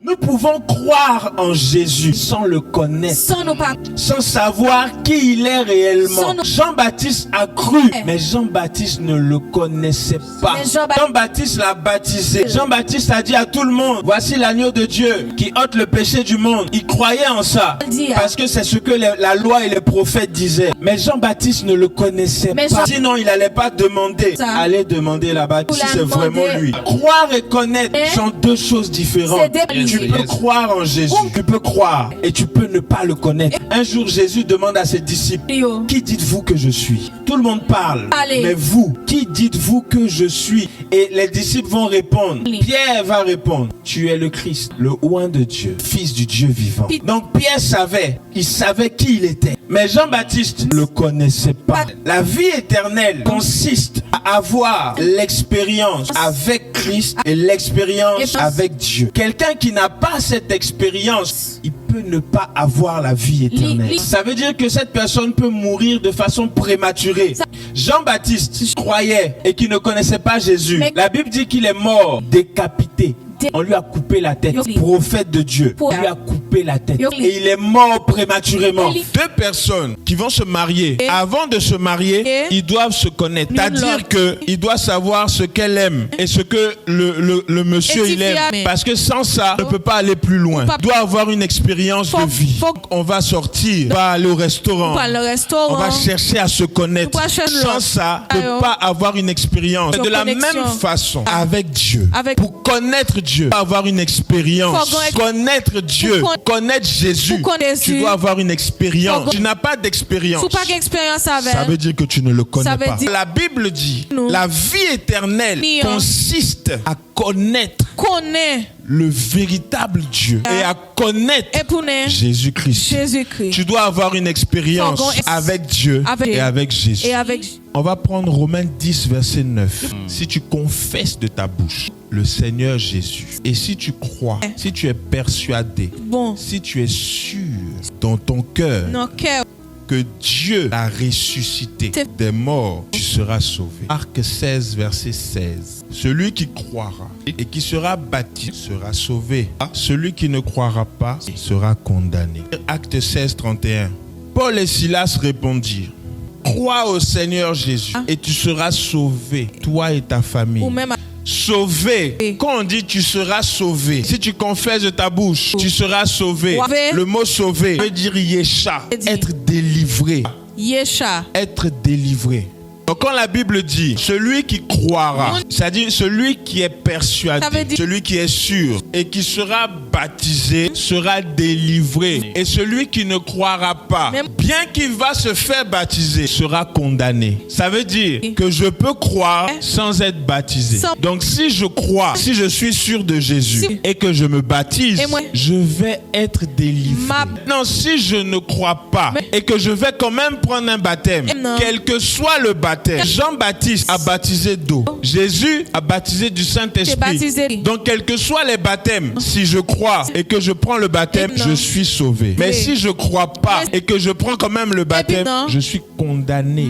Nous pouvons croire en Jésus sans le connaître, sans savoir qui il est réellement. Jean-Baptiste a cru, mais Jean-Baptiste ne le connaissait pas. Jean-Baptiste l'a baptisé. Jean-Baptiste a dit à tout le monde, voici l'agneau de Dieu qui ôte le péché du monde. Il croyait en ça, parce que c'est ce que la loi et les prophètes disaient. Mais Jean-Baptiste ne le connaissait pas. Sinon, il n'allait pas demander. Allez demander là-bas si c'est vraiment lui. Croire et connaître sont deux choses différentes. Tu peux croire en Jésus, tu peux croire et tu peux ne pas le connaître. Un jour, Jésus demande à ses disciples, qui dites-vous que je suis? Tout le monde parle, mais vous, qui dites-vous que je suis? Et les disciples vont répondre. Pierre va répondre, tu es le Christ, le oint de Dieu, fils du Dieu vivant. Donc Pierre savait, il savait qui il était. Mais Jean-Baptiste ne le connaissait pas. La vie éternelle consiste à avoir l'expérience avec Christ et l'expérience avec Dieu. Quelqu'un qui n'a pas cette expérience, il peut ne pas avoir la vie éternelle. Ça veut dire que cette personne peut mourir de façon prématurée. Jean-Baptiste croyait et qui ne connaissait pas Jésus. La Bible dit qu'il est mort, décapité. On lui a coupé la tête. Prophète de Dieu, on lui a coupé la tête. Et il est mort prématurément. Deux personnes qui vont se marier, avant de se marier, ils doivent se connaître. C'est-à-dire qu'il doit savoir ce qu'elle aime et ce que le monsieur il aime. Parce que sans ça, on ne peut pas aller plus loin. Il doit avoir une expérience de vie. On va sortir, on va aller au restaurant. On va chercher à se connaître. Sans ça, on ne peut pas avoir une expérience. De la même façon, avec Dieu, pour connaître Dieu, avoir une expérience, connaître Dieu, connaître Jésus, tu dois avoir une expérience. Tu n'as pas d'expérience, ça veut dire que tu ne le connais pas. La Bible dit, la vie éternelle consiste à connaître le véritable Dieu et à connaître Jésus-Christ. Tu dois avoir une expérience avec Dieu et avec Jésus. On va prendre Romains 10, verset 9. Si tu confesses de ta bouche le Seigneur Jésus, et si tu crois, si tu es persuadé, si tu es sûr dans ton cœur que Dieu l'a ressuscité des morts, tu seras sauvé. Marc 16, verset 16. Celui qui croira et qui sera baptisé sera sauvé. Celui qui ne croira pas sera condamné. Acte 16, 31. Paul et Silas répondirent, crois au Seigneur Jésus et tu seras sauvé, toi et ta famille. Sauvé. Quand on dit tu seras sauvé, si tu confesses de ta bouche, tu seras sauvé. Le mot sauvé veut dire yesha, être délivré. Être délivré. Donc quand la Bible dit celui qui croira, c'est-à-dire celui qui est persuadé, celui qui est sûr et qui sera baptisé sera délivré. Et celui qui ne croira pas, bien qu'il va se faire baptiser, sera condamné. Ça veut dire que je peux croire sans être baptisé. Donc si je crois, si je suis sûr de Jésus et que je me baptise, je vais être délivré. Non, si je ne crois pas et que je vais quand même prendre un baptême, quel que soit le baptême, Jean-Baptiste a baptisé d'eau. Jésus a baptisé du Saint-Esprit. Donc, quels que soient les baptêmes, si je crois et que je prends le baptême, je suis sauvé. Mais si je ne crois pas et que je prends quand même le baptême, je suis condamné.